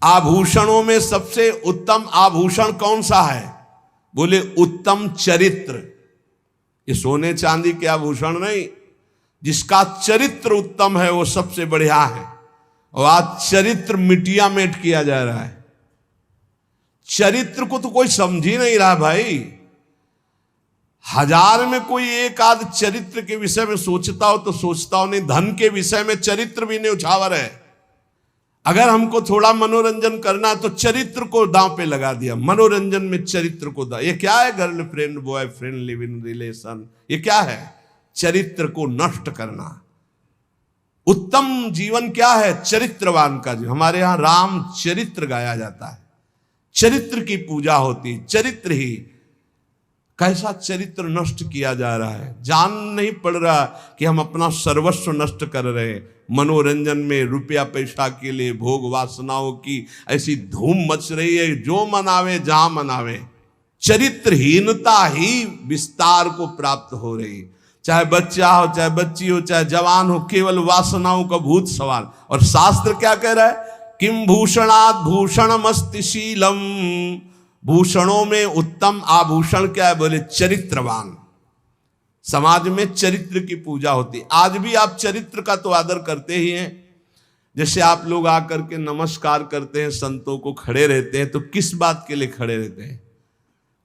आभूषणों में सबसे उत्तम आभूषण कौन सा है? बोले उत्तम चरित्र। ये सोने चांदी के आभूषण नहीं, जिसका चरित्र उत्तम है वो सबसे बढ़िया है। और आज चरित्र मिटिया मेट किया जा रहा है। चरित्र को तो कोई समझ ही नहीं रहा भाई। 1000 में कोई एक आध चरित्र के विषय में सोचता हो तो सोचता हो, नहीं धन के विषय में चरित्र भी न्यौछावर है। अगर हमको थोड़ा मनोरंजन करना तो चरित्र को दांव पे लगा दिया, मनोरंजन में चरित्र को दांव। ये क्या है? Girlfriend boyfriend live in relation, ये क्या है? चरित्र को नष्ट करना। उत्तम जीवन क्या है? चरित्रवान का जीवन। हमारे यहां राम चरित्र गाया जाता है, चरित्र की पूजा होती, चरित्र ही। कैसा चरित्र नष्ट किया जा रहा है, जान नहीं पड़ रहा कि हम अपना सर्वस्व नष्ट कर रहे हैं। मनोरंजन में रुपया पैसा के लिए भोग वासनाओं की ऐसी धूम मच रही है, जो मनावे जहां मनावे। चरित्रहीनता ही विस्तार को प्राप्त हो रही। चाहे बच्चा हो, चाहे बच्ची हो, चाहे जवान हो, केवल वासनाओं का भूत सवार। और शास्त्र क्या कह रहा है? किम भूषणात् भूषणमस्ति शीलम। भूषणों में उत्तम आभूषण क्या है? बोले चरित्रवान। समाज में चरित्र की पूजा होती। आज भी आप चरित्र का तो आदर करते ही हैं। जैसे आप लोग आकर के नमस्कार करते हैं, संतों को खड़े रहते हैं, तो किस बात के लिए खड़े रहते हैं?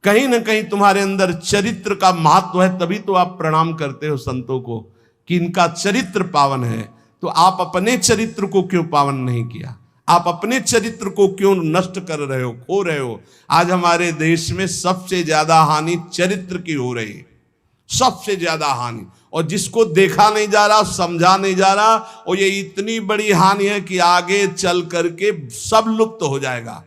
कहीं ना कहीं तुम्हारे अंदर चरित्र का महत्व है, तभी तो आप प्रणाम करते हो संतों को कि इनका चरित्र पावन है। तो आप अपने चरित्र को क्यों पावन नहीं किया? आप अपने चरित्र को क्यों नष्ट कर रहे हो, खो रहे हो? आज हमारे देश में सबसे ज्यादा हानि चरित्र की हो रही है, सबसे ज्यादा हानि। और जिसको देखा नहीं जा रहा, समझा नहीं जा रहा, और ये इतनी बड़ी हानि है कि आगे चल करके सब लुप्त हो जाएगा।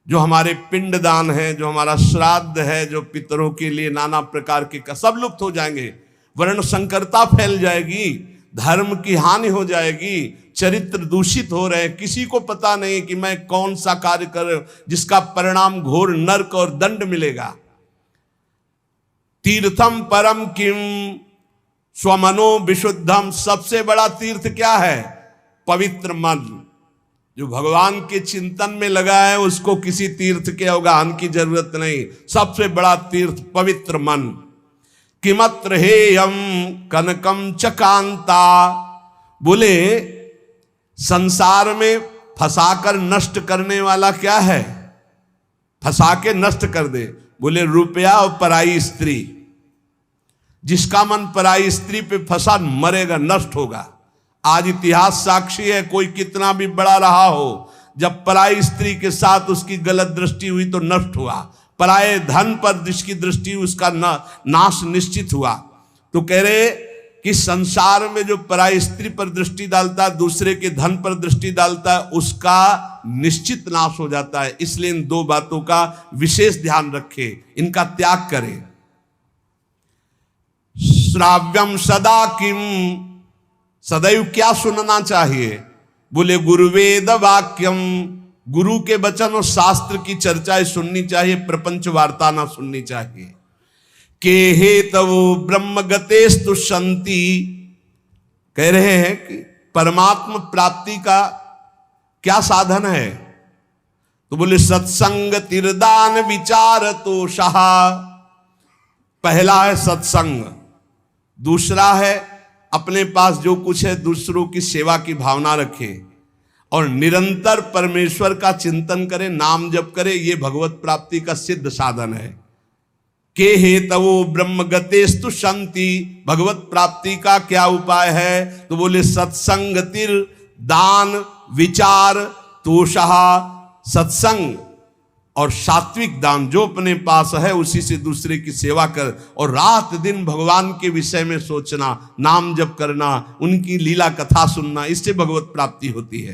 जो हमारे पिंडदान है, जो हमारा श्राद्ध है, जो पितरों के लिए नाना प्रकार के सब लुप्त हो जाएंगे। वर्ण संकरता फैल जाएगी, धर्म की हानि हो जाएगी, चरित्र दूषित हो रहे हैं। किसी को पता नहीं कि मैं कौन सा कार्य कर रहा हूं, जिसका परिणाम घोर नरक और दंड मिलेगा। तीर्थम परम किम स्वमनो विशुद्धम। सबसे बड़ा तीर्थ क्या है? पवित्र मन। जो भगवान के चिंतन में लगा है उसको किसी तीर्थ के अवगाहन की जरूरत नहीं। सबसे बड़ा तीर्थ पवित्र मन। किमत्र हेयम कनकम चकांता। बोले संसार में फंसाकर नष्ट करने वाला क्या है? फंसा के नष्ट कर दे। बोले रुपया और पराई स्त्री। जिसका मन पराई स्त्री पे फंसा मरेगा, नष्ट होगा। आज इतिहास साक्षी है, कोई कितना भी बड़ा रहा हो, जब पराई स्त्री के साथ उसकी गलत दृष्टि हुई तो नष्ट हुआ। पराये धन पर जिसकी दृष्टि, उसका नाश निश्चित हुआ। तो कह रहे कि संसार में जो पराई स्त्री पर दृष्टि डालता है, दूसरे के धन पर दृष्टि डालता है, उसका निश्चित नाश हो जाता है। इसलिए इन दो बातों का विशेष ध्यान रखे, इनका त्याग करें। श्राव्यम सदा किम। सदैव क्या सुनना चाहिए? बोले गुरुवेद वाक्यम। गुरु के वचन और शास्त्र की चर्चाएं सुननी चाहिए, प्रपंच वार्ता ना सुननी चाहिए। के हेतवो ब्रह्म गतेस्तु शांति। कह रहे हैं कि परमात्मा प्राप्ति का क्या साधन है? तो बोले सत्संग तिरदान विचार तो शाह। पहला है सत्संग, दूसरा है अपने पास जो कुछ है दूसरों की सेवा की भावना रखे, और निरंतर परमेश्वर का चिंतन करे, नाम जप करे। ये भगवत प्राप्ति का सिद्ध साधन है। के हेतवो ब्रह्म गतेस्तु शांति। भगवत प्राप्ति का क्या उपाय है? तो बोले सत्संग तिर दान विचार तोषः। सत्संग और सात्विक दान, जो अपने पास है उसी से दूसरे की सेवा कर, और रात दिन भगवान के विषय में सोचना, नाम जप करना, उनकी लीला कथा सुनना, इससे भगवत प्राप्ति होती है।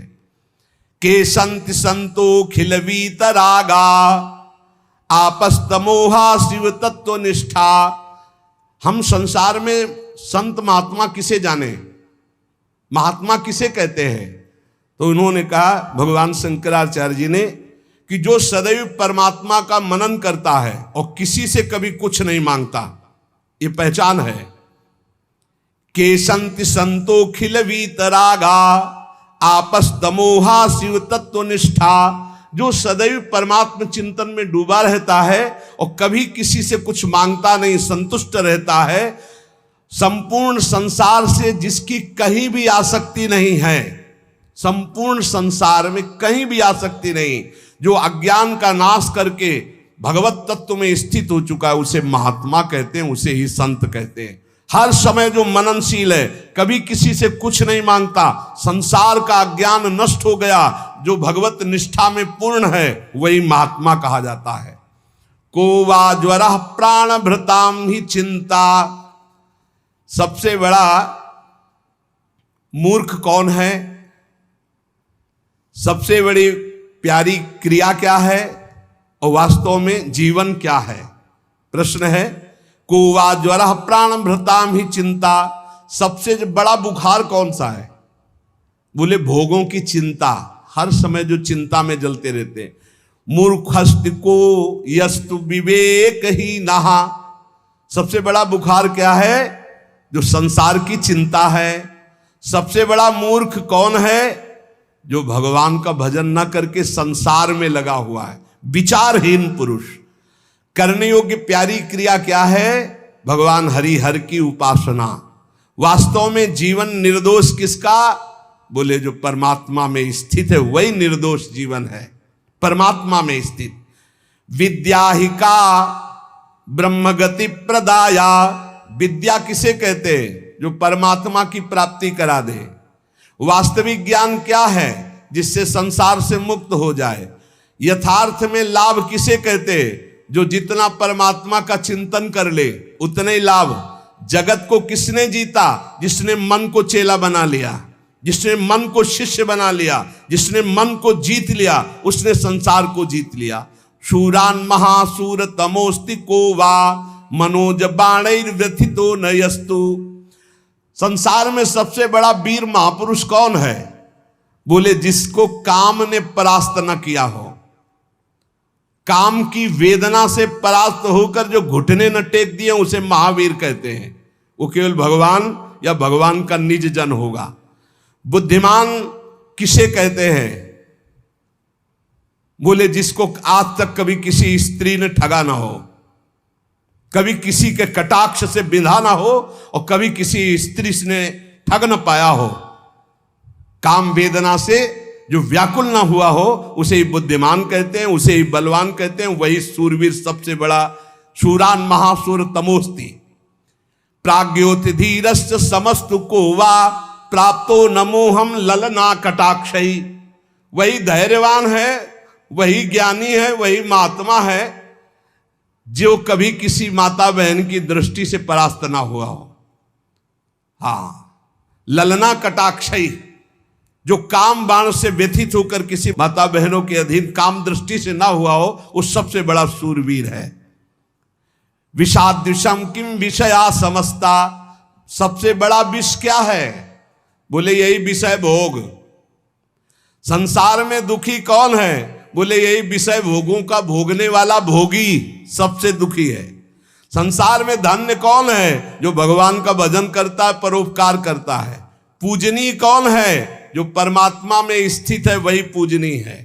के संत संतो खिलवीत रागा आपस्तमोहा शिव तत्व निष्ठा। हम संसार में संत महात्मा किसे जाने, महात्मा किसे कहते हैं? तो उन्होंने कहा, भगवान शंकराचार्य जी ने, कि जो सदैव परमात्मा का मनन करता है और किसी से कभी कुछ नहीं मांगता, ये पहचान है। के संत संतो खिल वीतरागा आपस दमोहा शिव तत्व निष्ठा, जो सदैव परमात्मा चिंतन में डूबा रहता है और कभी किसी से कुछ मांगता नहीं, संतुष्ट रहता है, संपूर्ण संसार से जिसकी कहीं भी आसक्ति नहीं है, संपूर्ण संसार में कहीं भी आसक्ति नहीं, जो अज्ञान का नाश करके भगवत तत्व में स्थित हो चुका है, उसे महात्मा कहते हैं, उसे ही संत कहते हैं। हर समय जो मननशील है, कभी किसी से कुछ नहीं मांगता, संसार का अज्ञान नष्ट हो गया, जो भगवत निष्ठा में पूर्ण है, वही महात्मा कहा जाता है। को वा ज्वर प्राण भृताम ही चिंता, सबसे बड़ा मूर्ख कौन है, सबसे बड़ी प्यारी क्रिया क्या है और वास्तव में जीवन क्या है? प्रश्न है। को वा ज्वर प्राण भृताम ही चिंता, सबसे बड़ा बुखार कौन सा है? बोले भोगों की चिंता, हर समय जो चिंता में जलते रहते हैं। मूर्खस्त को यस्तु विवेक ही नहा, सबसे बड़ा बुखार क्या है? जो संसार की चिंता है। सबसे बड़ा मूर्ख कौन है? जो भगवान का भजन न करके संसार में लगा हुआ है, विचारहीन पुरुष। करने योग्य प्यारी क्रिया क्या है? भगवान हरिहर की उपासना। वास्तव में जीवन निर्दोष किसका? बोले जो परमात्मा में स्थित है, वही निर्दोष जीवन है, परमात्मा में स्थित। विद्याहिका ब्रह्मगति प्रदाया, विद्या किसे कहते हैं? जो परमात्मा की प्राप्ति करा दे। वास्तविक ज्ञान क्या है? जिससे संसार से मुक्त हो जाए। यथार्थ में लाभ किसे कहते हैं? जो जितना परमात्मा का चिंतन कर ले उतने ही लाभ। जगत को किसने जीता? जिसने मन को चेला बना लिया, जिसने मन को शिष्य बना लिया, जिसने मन को जीत लिया, उसने संसार को जीत लिया। शूरान महासूर तमोस्ति को वा मनोज बाणैर्व्यथितो नयस्तु, संसार में सबसे बड़ा वीर महापुरुष कौन है? बोले जिसको काम ने परास्त न किया हो, काम की वेदना से परास्त होकर जो घुटने न टेक दिए, उसे महावीर कहते हैं। वो केवल भगवान या भगवान का निज जन होगा। बुद्धिमान किसे कहते हैं? बोले जिसको आज तक कभी किसी स्त्री ने ठगा ना हो, कभी किसी के कटाक्ष से बिंधा ना हो और कभी किसी स्त्री ने ठग न पाया हो, काम वेदना से जो व्याकुल ना हुआ हो, उसे ही बुद्धिमान कहते हैं, उसे ही बलवान कहते हैं। वही सूरवीर सबसे बड़ा। शूरान महासूर तमोस्ति प्राज्ञोति धीरस्य समस्तु को वा प्राप्तो नमोहम ललना कटाक्षई, वही धैर्यवान है, वही ज्ञानी है, वही महात्मा है जो कभी किसी माता बहन की दृष्टि से परास्त ना हुआ हो। हाँ, ललना कटाक्षई, जो काम बाण से व्यथित होकर किसी माता बहनों के अधीन काम दृष्टि से ना हुआ हो, वो सबसे बड़ा सूरवीर है। विषाद्विषम किम विषया समस्ता, सबसे बड़ा विष क्या है? बोले यही विषय भोग। संसार में दुखी कौन है? बोले यही विषय भोगों का भोगने वाला भोगी सबसे दुखी है। संसार में धन्य कौन है? जो भगवान का भजन करता है, परोपकार करता है। पूजनीय कौन है? जो परमात्मा में स्थित है, वही पूजनीय है।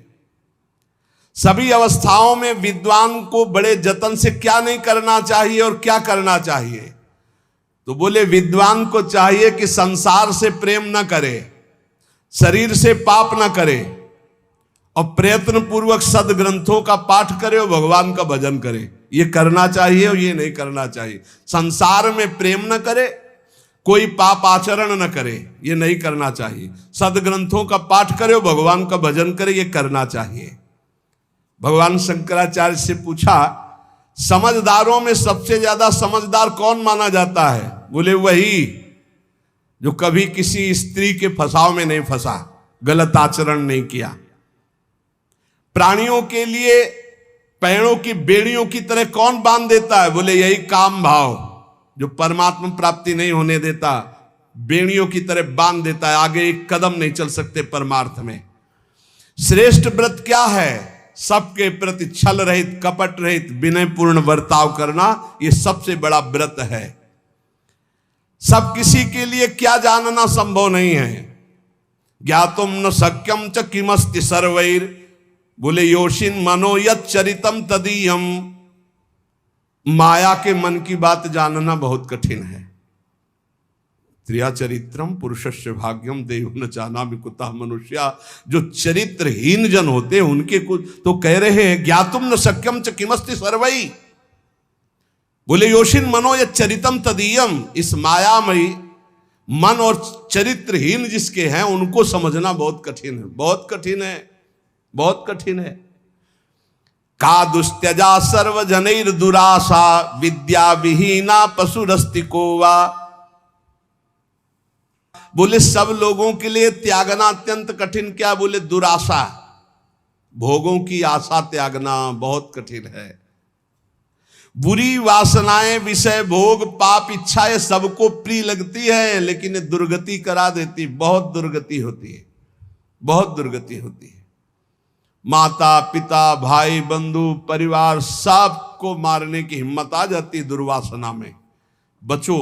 सभी अवस्थाओं में विद्वान को बड़े जतन से क्या नहीं करना चाहिए और क्या करना चाहिए? तो बोले विद्वान को चाहिए कि संसार से प्रेम न करे, शरीर से पाप न करे और प्रयत्न पूर्वक सदग्रंथों का पाठ करे और भगवान का भजन करे। ये करना चाहिए और ये नहीं करना चाहिए। संसार में प्रेम न करे, कोई पाप आचरण न करे, ये नहीं करना चाहिए। सदग्रंथों का पाठ करे और भगवान का भजन करे, ये करना चाहिए। भगवान शंकराचार्य से पूछा, समझदारों में सबसे ज्यादा समझदार कौन माना जाता है? बोले वही जो कभी किसी स्त्री के फसाव में नहीं फंसा, गलत आचरण नहीं किया। प्राणियों के लिए पैरों की बेड़ियों की तरह कौन बांध देता है? बोले यही काम भाव, जो परमात्मा प्राप्ति नहीं होने देता, बेड़ियों की तरह बांध देता है, आगे एक कदम नहीं चल सकते परमार्थ में। श्रेष्ठ व्रत क्या है? सबके प्रति छल रहित, कपट रहित, विनयपूर्ण बर्ताव करना, यह सबसे बड़ा व्रत है। सब किसी के लिए क्या जानना संभव नहीं है। ज्ञातुम न शक्यम च किमस्ति सर्वैर, बोले योषिन मनो यत् चरितम तदीयम। माया के मन की बात जानना बहुत कठिन है। त्रिया चरित्रम पुरुषस्य भाग्यम देव न जानामि कुतः मनुष्या। जो चरित्रहीन जन होते हैं उनके कुछ तो कह रहे हैं ज्ञातुम न शक्यम च किमस्ति सर्वै, बोले योषिन मनो यत् चरितम तदीयम। इस मायामयी मन और चरित्रहीन जिसके हैं उनको समझना बहुत कठिन है, बहुत कठिन है, बहुत कठिन है। का दुस्त्यजा सर्वजनैर दुराशा, विद्या विहीना पशुरस्ति कोवा। बोले सब लोगों के लिए त्यागना अत्यंत कठिन क्या, बोले दुराशा, भोगों की आशा त्यागना बहुत कठिन है। बुरी वासनाएं, विषय भोग, पाप इच्छा ये सबको प्रिय लगती है, लेकिन ये दुर्गति करा देती, बहुत दुर्गति होती है, बहुत दुर्गति होती है। माता पिता भाई बंधु परिवार सबको मारने की हिम्मत आ जाती है दुर्वासना में। बचो।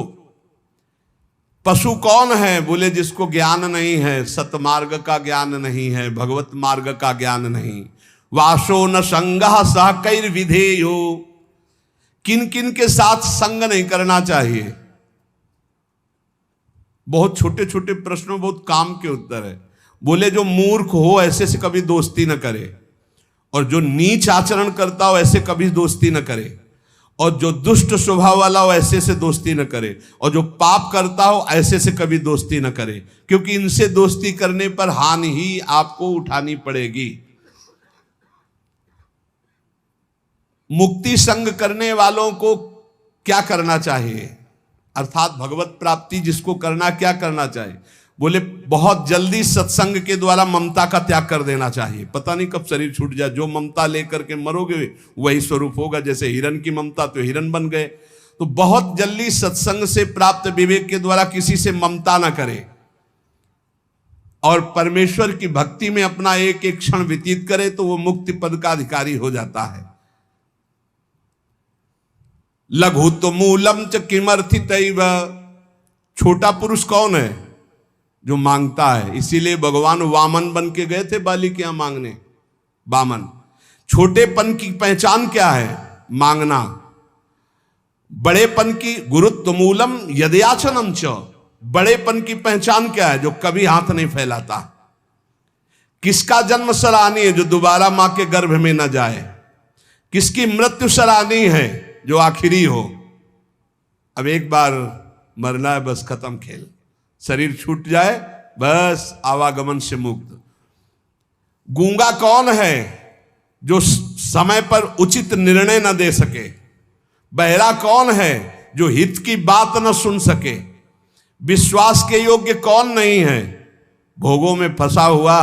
पशु कौन है, बोले जिसको ज्ञान नहीं है, सतमार्ग का ज्ञान नहीं है, भगवत मार्ग का ज्ञान नहीं। वासो न संगः सह कैर विधेयो, किन किन के साथ संग नहीं करना चाहिए। बहुत छोटे छोटे प्रश्नों बहुत काम के उत्तर है। बोले जो मूर्ख हो ऐसे से कभी दोस्ती न करे, और जो नीच आचरण करता हो ऐसे कभी दोस्ती न करे, और जो दुष्ट स्वभाव वाला हो ऐसे से दोस्ती न करे, और जो पाप करता हो ऐसे से कभी दोस्ती न करे, क्योंकि इनसे दोस्ती करने पर हानि ही आपको उठानी पड़ेगी। मुक्ति संग करने वालों को क्या करना चाहिए, अर्थात भगवत प्राप्ति जिसको करना, क्या करना चाहिए, बोले बहुत जल्दी सत्संग के द्वारा ममता का त्याग कर देना चाहिए। पता नहीं कब शरीर छूट जाए, जो ममता लेकर के मरोगे वही स्वरूप होगा। जैसे हिरण की ममता तो हिरण बन गए। तो बहुत जल्दी सत्संग से प्राप्त विवेक के द्वारा किसी से ममता ना करे, और परमेश्वर की भक्ति में अपना एक एक क्षण व्यतीत करे, तो वो मुक्ति पद का अधिकारी हो जाता है। लघु तो मूलम च किमर्थितैव, छोटा पुरुष कौन है, जो मांगता है। इसीलिए भगवान वामन बन के गए थे बाली के यहां मांगने, वामन। छोटेपन की पहचान क्या है, मांगना। बड़ेपन की गुरुत्व मूलम यदयाचनम च, बड़ेपन की पहचान क्या है, जो कभी हाथ नहीं फैलाता। किसका जन्म सराहनीय है, जो दोबारा मां के गर्भ में न जाए। किसकी मृत्यु सराहनीय है, जो आखिरी हो। अब एक बार मरना है, बस खत्म खेल, शरीर छूट जाए बस आवागमन से मुक्त। गूंगा कौन है, जो समय पर उचित निर्णय न दे सके। बहरा कौन है, जो हित की बात न सुन सके। विश्वास के योग्य कौन नहीं है, भोगों में फंसा हुआ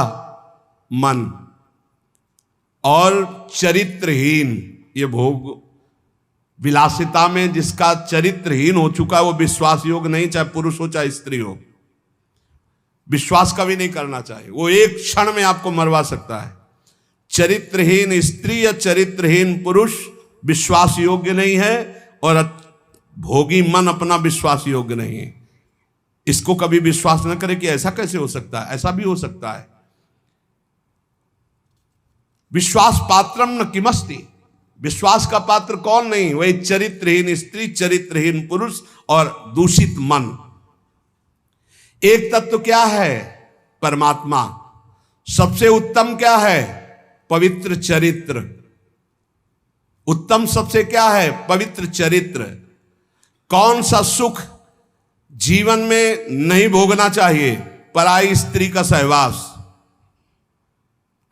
मन। और चरित्रहीन, ये भोग विलासिता में जिसका चरित्रहीन हो चुका है, वो विश्वास योग्य नहीं, चाहे पुरुष हो चाहे स्त्री हो। विश्वास कभी नहीं करना चाहिए, वो एक क्षण में आपको मरवा सकता है। चरित्रहीन स्त्री या चरित्रहीन पुरुष विश्वास योग्य नहीं है, और भोगी मन अपना विश्वास योग्य नहीं है। इसको कभी विश्वास न करे कि ऐसा कैसे हो सकता है, ऐसा भी हो सकता है। विश्वास पात्रम न किमस्ति, विश्वास का पात्र कौन नहीं, वही चरित्रहीन स्त्री, चरित्रहीन पुरुष और दूषित मन। एक तत्व क्या है, परमात्मा। सबसे उत्तम क्या है, पवित्र चरित्र। उत्तम सबसे क्या है, पवित्र चरित्र। कौन सा सुख जीवन में नहीं भोगना चाहिए, पराई स्त्री का सहवास।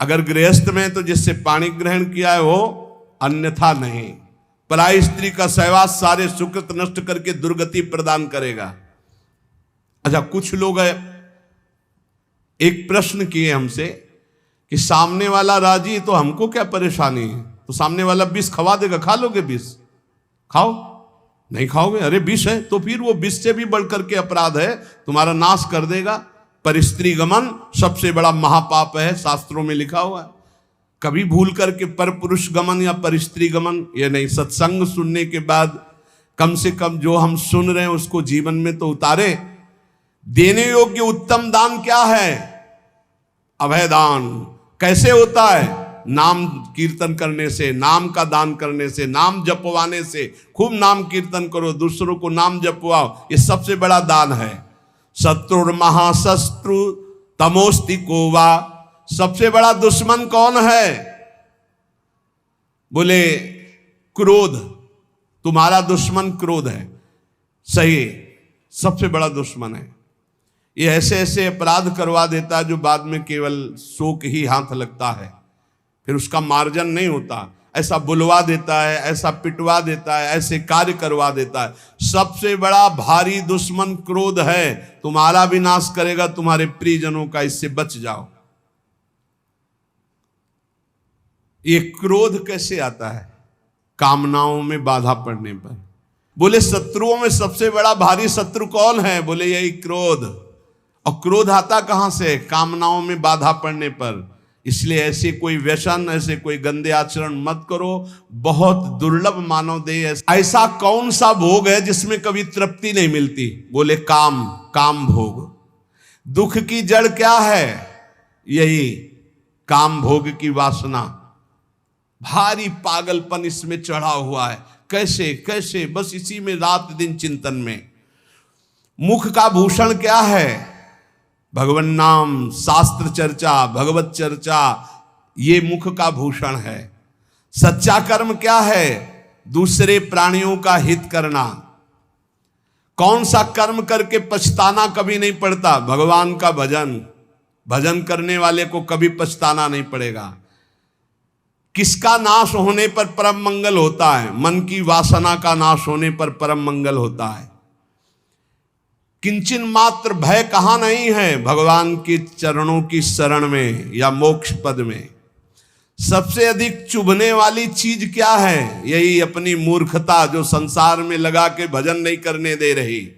अगर गृहस्थ में तो जिससे पानी ग्रहण किया है वो, अन्यथा नहीं। पराई स्त्री का सहवास सारे सुकृत नष्ट करके दुर्गति प्रदान करेगा। अच्छा, कुछ लोग एक प्रश्न किए हमसे कि सामने वाला राजी तो हमको क्या परेशानी है, तो सामने वाला विष खवा देगा, खा लोगे विष, खाओ। नहीं खाओगे, अरे विष है, तो फिर वो विष से भी बढ़कर के अपराध है, तुम्हारा नाश कर देगा। पर स्त्री गमन सबसे बड़ा महापाप है, शास्त्रों में लिखा हुआ है। कभी भूल करके पर पुरुष गमन या पर स्त्री गमन ये नहीं। सत्संग सुनने के बाद कम से कम जो हम सुन रहे हैं उसको जीवन में तो उतारे। देने योग्य उत्तम दान क्या है, अभयदान कैसे होता है? नाम कीर्तन करने से, नाम का दान करने से, नाम जपवाने से। खूब नाम कीर्तन करो, दूसरों को नाम जपवाओ, ये सबसे बड़ा दान है। शत्रुर महाशत्रु तमोस्ति कोवा, सबसे बड़ा दुश्मन कौन है? बोले क्रोध। तुम्हारा दुश्मन क्रोध है, सही, सबसे बड़ा दुश्मन है। ये ऐसे ऐसे अपराध करवा देता है जो बाद में केवल शोक ही हाथ लगता है, फिर उसका मार्जन नहीं होता। ऐसा बुलवा देता है, ऐसा पिटवा देता है, ऐसे कार्य करवा देता है। सबसे बड़ा भारी दुश्मन क्रोध है, तुम्हारा भी नाश करेगा, तुम्हारे प्रियजनों का। इससे बच जाओ। ये क्रोध कैसे आता है? कामनाओं में बाधा पड़ने पर। बोले शत्रुओं में सबसे बड़ा भारी शत्रु कौन है? बोले यही क्रोध। और क्रोध आता कहां से? कामनाओं में बाधा पड़ने पर। इसलिए ऐसे कोई व्यसन, ऐसे कोई गंदे आचरण मत करो। बहुत दुर्लभ मानव देह। ऐसा कौन सा भोग है जिसमें कभी तृप्ति नहीं मिलती? बोले काम, काम भोग। दुख की जड़ क्या है? यही काम भोग की वासना। भारी पागलपन इसमें चढ़ा हुआ है। कैसे कैसे, बस इसी में रात दिन चिंतन में। मुख का भूषण क्या है? भगवान नाम, शास्त्र चर्चा, भगवत चर्चा, ये मुख का भूषण है। सच्चा कर्म क्या है? दूसरे प्राणियों का हित करना। कौन सा कर्म करके पछताना कभी नहीं पड़ता? भगवान का भजन। भजन करने वाले को कभी पछताना नहीं पड़ेगा। किसका नाश होने पर परम मंगल होता है? मन की वासना का नाश होने पर परम मंगल होता है। किंचन मात्र भय कहां नहीं है? भगवान के चरणों की शरण में या मोक्ष पद में। सबसे अधिक चुभने वाली चीज क्या है? यही अपनी मूर्खता, जो संसार में लगा के भजन नहीं करने दे रही।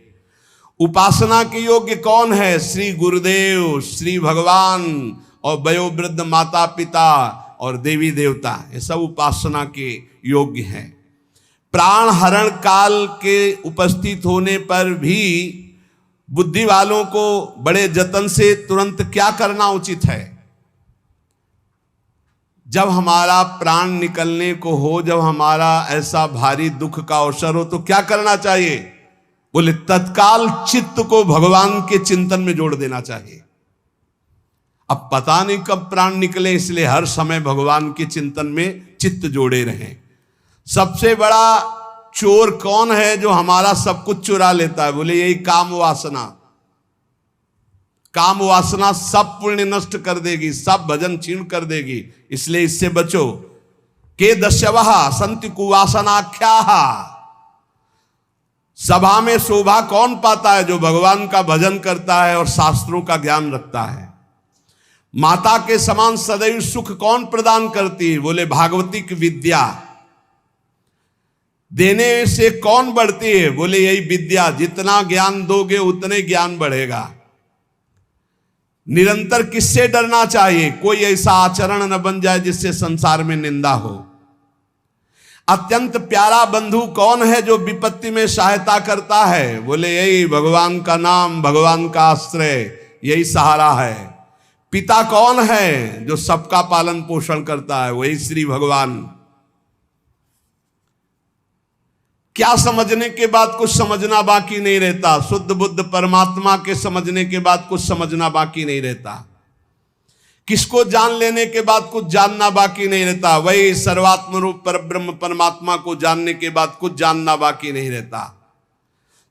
उपासना के योग्य कौन है? श्री गुरुदेव, श्री भगवान और वयोवृद्ध माता पिता और देवी देवता, ये सब उपासना के योग्य हैं। प्राण हरण काल के उपस्थित होने पर भी बुद्धि वालों को बड़े जतन से तुरंत क्या करना उचित है? जब हमारा प्राण निकलने को हो, जब हमारा ऐसा भारी दुख का अवसर हो, तो क्या करना चाहिए? बोले तत्काल चित्त को भगवान के चिंतन में जोड़ देना चाहिए। अब पता नहीं कब प्राण निकले, इसलिए हर समय भगवान के चिंतन में चित्त जोड़े रहें। सबसे बड़ा चोर कौन है जो हमारा सब कुछ चुरा लेता है? बोले यही काम वासना। काम वासना सब पुण्य नष्ट कर देगी, सब भजन छीन कर देगी। इसलिए इससे बचो। के दस्यवः संति कुवासनाख्याः। सभा में शोभा कौन पाता है? जो भगवान का भजन करता है और शास्त्रों का ज्ञान रखता है। माता के समान सदैव सुख कौन प्रदान करती है? बोले भागवतिक विद्या। देने से कौन बढ़ती है? बोले यही विद्या। जितना ज्ञान दोगे उतने ज्ञान बढ़ेगा। निरंतर किससे डरना चाहिए? कोई ऐसा आचरण न बन जाए जिससे संसार में निंदा हो। अत्यंत प्यारा बंधु कौन है जो विपत्ति में सहायता करता है? बोले यही भगवान का नाम, भगवान का आश्रय, यही सहारा है। पिता कौन है जो सबका पालन पोषण करता है? वही श्री भगवान। क्या समझने के बाद कुछ समझना बाकी नहीं रहता? शुद्ध बुद्ध परमात्मा के समझने के बाद कुछ समझना बाकी नहीं रहता। किसको जान लेने के बाद कुछ जानना बाकी नहीं रहता? वही सर्वात्म रूप पर ब्रह्म परमात्मा को जानने के बाद कुछ जानना बाकी नहीं रहता।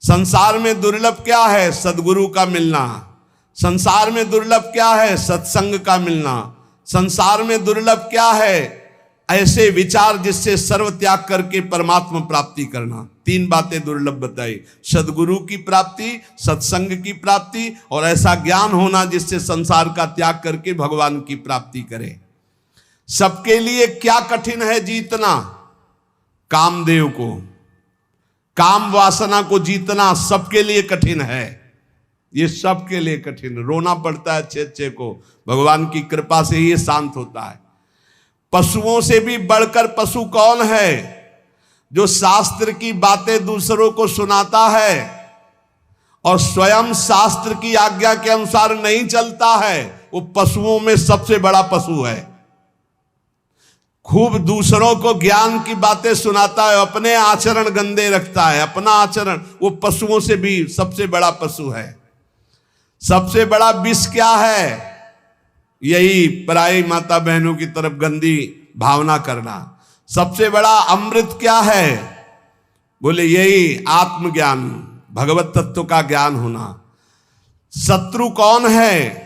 संसार में दुर्लभ क्या है? सद्गुरु का मिलना। संसार में दुर्लभ क्या है? सत्संग का मिलना। संसार में दुर्लभ क्या है? ऐसे विचार जिससे सर्व त्याग करके परमात्मा प्राप्ति करना। तीन बातें दुर्लभ बताई। सद्गुरु की प्राप्ति, सत्संग की प्राप्ति और ऐसा ज्ञान होना जिससे संसार का त्याग करके भगवान की प्राप्ति करे। सबके लिए क्या कठिन है जीतना? कामदेव को, काम वासना को जीतना सबके लिए कठिन है। ये सबके लिए कठिन। रोना पड़ता है अच्छे अच्छे को, भगवान की कृपा से ही ये शांत होता है। पशुओं से भी बढ़कर पशु कौन है? जो शास्त्र की बातें दूसरों को सुनाता है और स्वयं शास्त्र की आज्ञा के अनुसार नहीं चलता है। वो पशुओं में सबसे बड़ा पशु है। खूब दूसरों को ज्ञान की बातें सुनाता है, अपने आचरण गंदे रखता है, अपना आचरण, वो पशुओं से भी सबसे बड़ा पशु है। सबसे बड़ा विष क्या है? यही पराई माता बहनों की तरफ गंदी भावना करना। सबसे बड़ा अमृत क्या है? बोले यही आत्मज्ञान, भगवत तत्व का ज्ञान होना। शत्रु कौन है?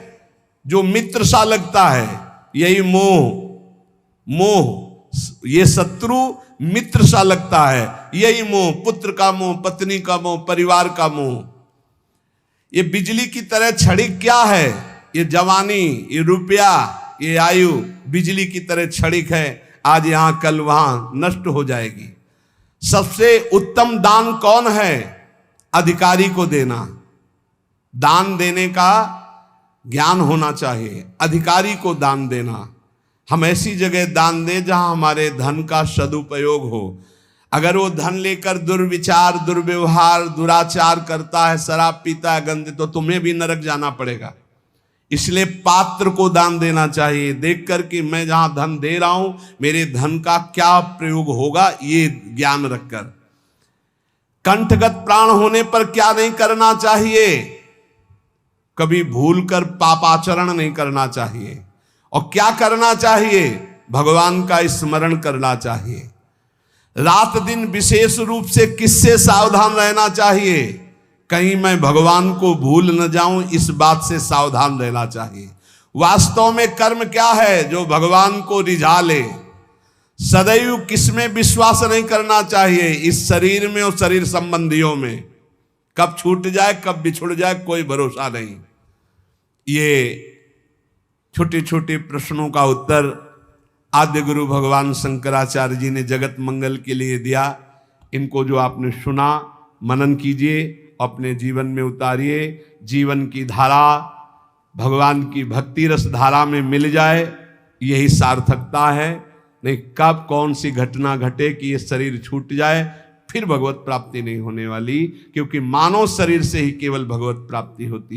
जो मित्र सा लगता है, यही मोह। मोह, ये शत्रु मित्र सा लगता है, यही मोह। पुत्र का मोह, पत्नी का मोह, परिवार का मोह। ये बिजली की तरह क्षणिक क्या है? ये जवानी, ये रुपया, ये आयु बिजली की तरह क्षणिक है, आज यहां कल वहां नष्ट हो जाएगी। सबसे उत्तम दान कौन है? अधिकारी को देना। दान देने का ज्ञान होना चाहिए, अधिकारी को दान देना। हम ऐसी जगह दान दें जहां हमारे धन का सदुपयोग हो। अगर वो धन लेकर दुर्विचार, दुर्व्यवहार, दुराचार करता है, शराब पीता है, गंदे, तो तुम्हें भी नरक जाना पड़ेगा। इसलिए पात्र को दान देना चाहिए, देखकर कि मैं जहां धन दे रहा हूं मेरे धन का क्या प्रयोग होगा, ये ज्ञान रखकर। कंठगत प्राण होने पर क्या नहीं करना चाहिए? कभी भूलकर पापाचरण नहीं करना चाहिए। और क्या करना चाहिए? भगवान का स्मरण करना चाहिए। रात दिन विशेष रूप से किससे सावधान रहना चाहिए? कहीं मैं भगवान को भूल न जाऊं, इस बात से सावधान रहना चाहिए। वास्तव में कर्म क्या है? जो भगवान को रिझा ले। सदैव किसमें विश्वास नहीं करना चाहिए? इस शरीर में और शरीर संबंधियों में। कब छूट जाए, कब बिछुड़ जाए, कोई भरोसा नहीं। ये छोटे छोटे प्रश्नों का उत्तर आद्य गुरु भगवान शंकराचार्य जी ने जगत मंगल के लिए दिया। इनको जो आपने सुना, मनन कीजिए, अपने जीवन में उतारिए। जीवन की धारा भगवान की भक्ति रस धारा में मिल जाए, यही सार्थकता है। नहीं कब कौन सी घटना घटे कि ये शरीर छूट जाए, फिर भगवत प्राप्ति नहीं होने वाली, क्योंकि मानव शरीर से ही केवल भगवत प्राप्ति होती है।